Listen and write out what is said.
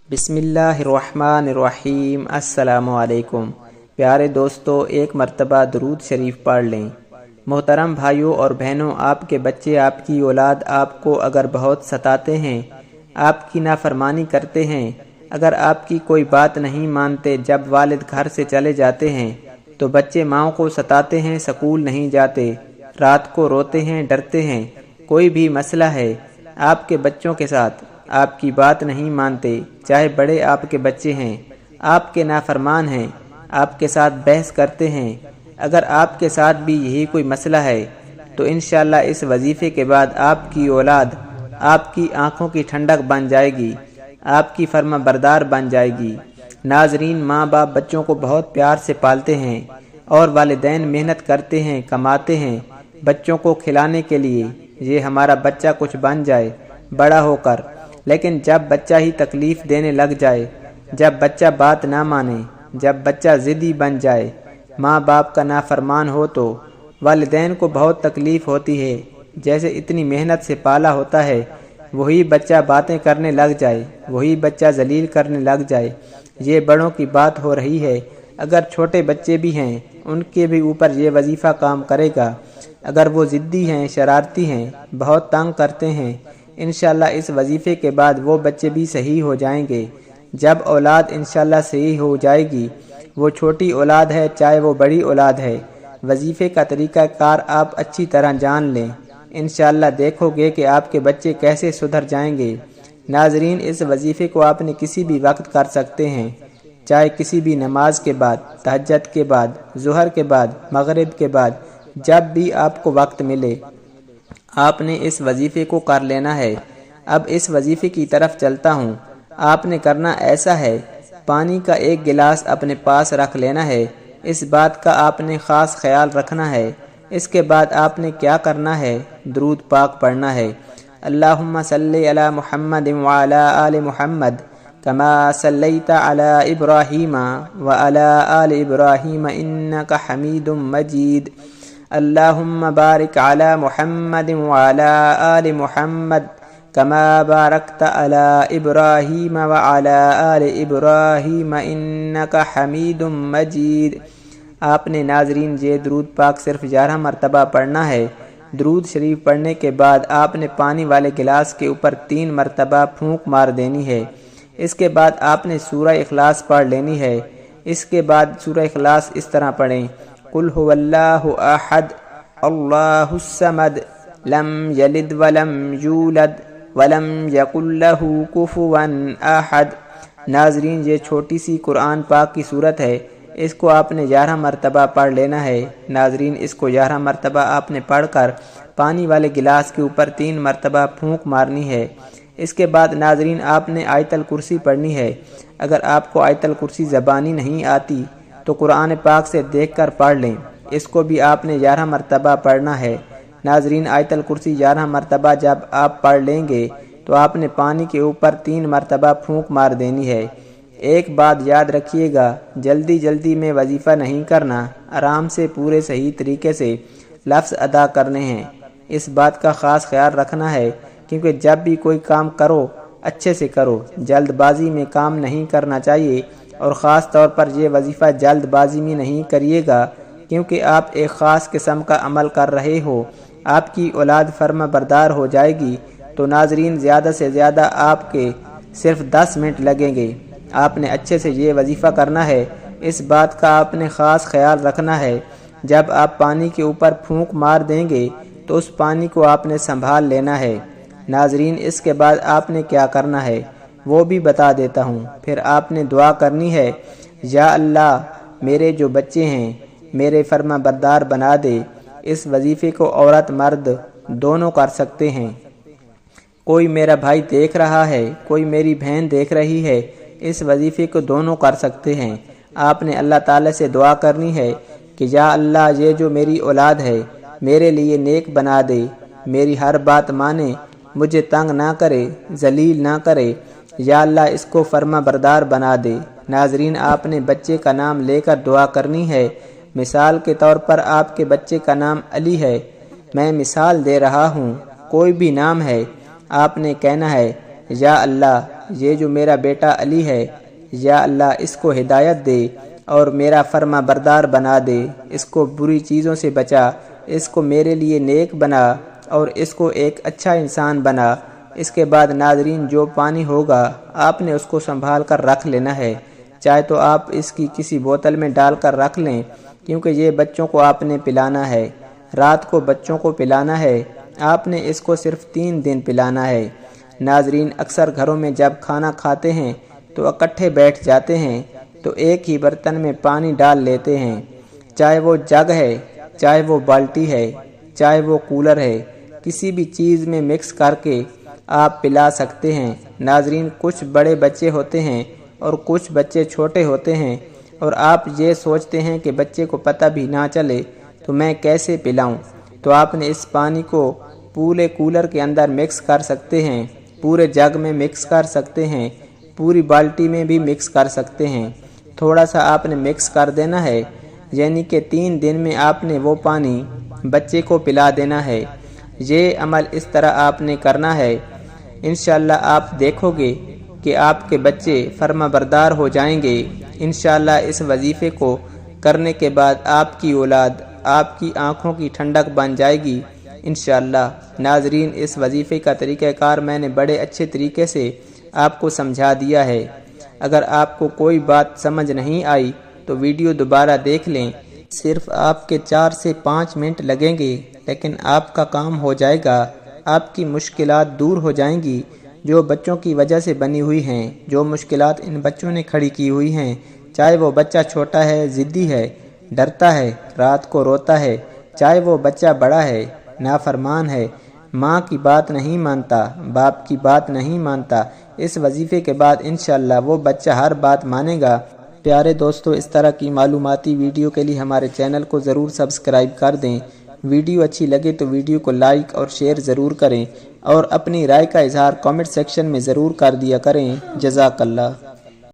بسم اللہ الرحمن الرحیم۔ السلام علیکم پیارے دوستو، ایک مرتبہ درود شریف پڑھ لیں۔ محترم بھائیوں اور بہنوں، آپ کے بچے، آپ کی اولاد آپ کو اگر بہت ستاتے ہیں، آپ کی نافرمانی کرتے ہیں، اگر آپ کی کوئی بات نہیں مانتے، جب والد گھر سے چلے جاتے ہیں تو بچے ماں کو ستاتے ہیں، سکول نہیں جاتے، رات کو روتے ہیں، ڈرتے ہیں، کوئی بھی مسئلہ ہے آپ کے بچوں کے ساتھ، آپ کی بات نہیں مانتے، چاہے بڑے آپ کے بچے ہیں، آپ کے نافرمان ہیں، آپ کے ساتھ بحث کرتے ہیں، اگر آپ کے ساتھ بھی یہی کوئی مسئلہ ہے تو انشاءاللہ اس وظیفے کے بعد آپ کی اولاد آپ کی آنکھوں کی ٹھنڈک بن جائے گی، آپ کی فرما بردار بن جائے گی۔ ناظرین، ماں باپ بچوں کو بہت پیار سے پالتے ہیں اور والدین محنت کرتے ہیں، کماتے ہیں بچوں کو کھلانے کے لیے، یہ ہمارا بچہ کچھ بن جائے بڑا ہو کر، لیکن جب بچہ ہی تکلیف دینے لگ جائے، جب بچہ بات نہ مانے، جب بچہ ضدی بن جائے، ماں باپ کا نافرمان ہو تو والدین کو بہت تکلیف ہوتی ہے۔ جیسے اتنی محنت سے پالا ہوتا ہے، وہی بچہ باتیں کرنے لگ جائے، وہی بچہ ذلیل کرنے لگ جائے، یہ بڑوں کی بات ہو رہی ہے۔ اگر چھوٹے بچے بھی ہیں، ان کے بھی اوپر یہ وظیفہ کام کرے گا۔ اگر وہ ضدی ہیں، شرارتی ہیں، بہت تنگ کرتے ہیں، انشاءاللہ اس وظیفے کے بعد وہ بچے بھی صحیح ہو جائیں گے۔ جب اولاد انشاءاللہ صحیح ہو جائے گی، وہ چھوٹی اولاد ہے چاہے وہ بڑی اولاد ہے، وظیفے کا طریقہ کار آپ اچھی طرح جان لیں، انشاءاللہ دیکھو گے کہ آپ کے بچے کیسے سدھر جائیں گے۔ ناظرین، اس وظیفے کو آپ نے کسی بھی وقت کر سکتے ہیں، چاہے کسی بھی نماز کے بعد، تہجد کے بعد، ظہر کے بعد، مغرب کے بعد، جب بھی آپ کو وقت ملے آپ نے اس وظیفے کو کر لینا ہے۔ اب اس وظیفے کی طرف چلتا ہوں۔ آپ نے کرنا ایسا ہے، پانی کا ایک گلاس اپنے پاس رکھ لینا ہے، اس بات کا آپ نے خاص خیال رکھنا ہے۔ اس کے بعد آپ نے کیا کرنا ہے؟ درود پاک پڑھنا ہے۔ اللہم صلی علی محمد وعلی آل محمد کما صلیت علی ابراہیم وعلی آل ابراہیم انک حمید مجید۔ اللہم بارک علی محمد وعلی آل محمد کما بارکت علی ابراہیم وعلی آل ابراہیم انک حمید مجید۔ آپ نے ناظرین یہ درود پاک صرف 11 مرتبہ پڑھنا ہے۔ درود شریف پڑھنے کے بعد آپ نے پانی والے گلاس کے اوپر 3 مرتبہ پھونک مار دینی ہے۔ اس کے بعد آپ نے سورہ اخلاص پڑھ لینی ہے۔ اس کے بعد سورہ اخلاص اس طرح پڑھیں: قل هو اللہ احد اللہ الصمد لم یلد ولم یولد ولم یکن لہ کفوا احد۔ ناظرین، یہ چھوٹی سی قرآن پاک کی صورت ہے، اس کو آپ نے 11 مرتبہ پڑھ لینا ہے۔ ناظرین، اس کو 11 مرتبہ آپ نے پڑھ کر پانی والے گلاس کے اوپر 3 مرتبہ پھونک مارنی ہے۔ اس کے بعد ناظرین آپ نے آیت الکرسی پڑھنی ہے۔ اگر آپ کو آیت الکرسی زبانی نہیں آتی تو قرآن پاک سے دیکھ کر پڑھ لیں، اس کو بھی آپ نے 11 مرتبہ پڑھنا ہے۔ ناظرین، آیت الکرسی 11 مرتبہ جب آپ پڑھ لیں گے تو آپ نے پانی کے اوپر 3 مرتبہ پھونک مار دینی ہے۔ ایک بات یاد رکھیے گا، جلدی میں وظیفہ نہیں کرنا، آرام سے پورے صحیح طریقے سے لفظ ادا کرنے ہیں، اس بات کا خاص خیال رکھنا ہے، کیونکہ جب بھی کوئی کام کرو اچھے سے کرو، جلد بازی میں کام نہیں کرنا چاہیے، اور خاص طور پر یہ وظیفہ جلد بازی میں نہیں کریے گا، کیونکہ آپ ایک خاص قسم کا عمل کر رہے ہو، آپ کی اولاد فرما بردار ہو جائے گی، تو ناظرین زیادہ سے زیادہ آپ کے صرف 10 منٹ لگیں گے۔ آپ نے اچھے سے یہ وظیفہ کرنا ہے، اس بات کا آپ نے خاص خیال رکھنا ہے۔ جب آپ پانی کے اوپر پھونک مار دیں گے تو اس پانی کو آپ نے سنبھال لینا ہے۔ ناظرین، اس کے بعد آپ نے کیا کرنا ہے وہ بھی بتا دیتا ہوں۔ پھر آپ نے دعا کرنی ہے: یا اللہ، میرے جو بچے ہیں میرے فرما بردار بنا دے۔ اس وظیفے کو عورت مرد دونوں کر سکتے ہیں، کوئی میرا بھائی دیکھ رہا ہے، کوئی میری بہن دیکھ رہی ہے، اس وظیفے کو دونوں کر سکتے ہیں۔ آپ نے اللہ تعالی سے دعا کرنی ہے کہ یا اللہ، یہ جو میری اولاد ہے میرے لیے نیک بنا دے، میری ہر بات مانے، مجھے تنگ نہ کرے، ذلیل نہ کرے، یا اللہ اس کو فرما بردار بنا دے۔ ناظرین، آپ نے بچے کا نام لے کر دعا کرنی ہے۔ مثال کے طور پر آپ کے بچے کا نام علی ہے، میں مثال دے رہا ہوں، کوئی بھی نام ہے، آپ نے کہنا ہے: یا اللہ، یہ جو میرا بیٹا علی ہے، یا اللہ اس کو ہدایت دے اور میرا فرما بردار بنا دے، اس کو بری چیزوں سے بچا، اس کو میرے لیے نیک بنا اور اس کو ایک اچھا انسان بنا۔ اس کے بعد ناظرین جو پانی ہوگا آپ نے اس کو سنبھال کر رکھ لینا ہے، چاہے تو آپ اس کی کسی بوتل میں ڈال کر رکھ لیں، کیونکہ یہ بچوں کو آپ نے پلانا ہے، رات کو بچوں کو پلانا ہے، آپ نے اس کو صرف 3 دن پلانا ہے۔ ناظرین اکثر گھروں میں جب کھانا کھاتے ہیں تو اکٹھے بیٹھ جاتے ہیں تو ایک ہی برتن میں پانی ڈال لیتے ہیں، چاہے وہ جگ ہے، چاہے وہ بالٹی ہے، چاہے وہ کولر ہے، کسی بھی چیز میں مکس کر کے آپ پلا سکتے ہیں۔ ناظرین کچھ بڑے بچے ہوتے ہیں اور کچھ بچے چھوٹے ہوتے ہیں، اور آپ یہ سوچتے ہیں کہ بچے کو پتہ بھی نہ چلے تو میں کیسے پلاؤں، تو آپ نے اس پانی کو پورے کولر کے اندر مکس کر سکتے ہیں، پورے جگ میں مکس کر سکتے ہیں، پوری بالٹی میں بھی مکس کر سکتے ہیں۔ تھوڑا سا آپ نے مکس کر دینا ہے، یعنی کہ 3 دن میں آپ نے وہ پانی بچے کو پلا دینا ہے۔ یہ عمل اس طرح آپ نے کرنا ہے، انشاءاللہ آپ دیکھو گے کہ آپ کے بچے فرما بردار ہو جائیں گے۔ انشاءاللہ اس وظیفے کو کرنے کے بعد آپ کی اولاد آپ کی آنکھوں کی ٹھنڈک بن جائے گی انشاءاللہ۔ ناظرین اس وظیفے کا طریقہ کار میں نے بڑے اچھے طریقے سے آپ کو سمجھا دیا ہے۔ اگر آپ کو کوئی بات سمجھ نہیں آئی تو ویڈیو دوبارہ دیکھ لیں، صرف آپ کے 4 سے 5 منٹ لگیں گے، لیکن آپ کا کام ہو جائے گا، آپ کی مشکلات دور ہو جائیں گی جو بچوں کی وجہ سے بنی ہوئی ہیں، جو مشکلات ان بچوں نے کھڑی کی ہوئی ہیں، چاہے وہ بچہ چھوٹا ہے، ضدی ہے، ڈرتا ہے، رات کو روتا ہے، چاہے وہ بچہ بڑا ہے، نافرمان ہے، ماں کی بات نہیں مانتا، باپ کی بات نہیں مانتا، اس وظیفے کے بعد انشاءاللہ وہ بچہ ہر بات مانے گا۔ پیارے دوستو، اس طرح کی معلوماتی ویڈیو کے لیے ہمارے چینل کو ضرور سبسکرائب کر دیں۔ ویڈیو اچھی لگے تو ویڈیو کو لائک اور شیئر ضرور کریں، اور اپنی رائے کا اظہار کامنٹ سیکشن میں ضرور کر دیا کریں۔ جزاک اللہ۔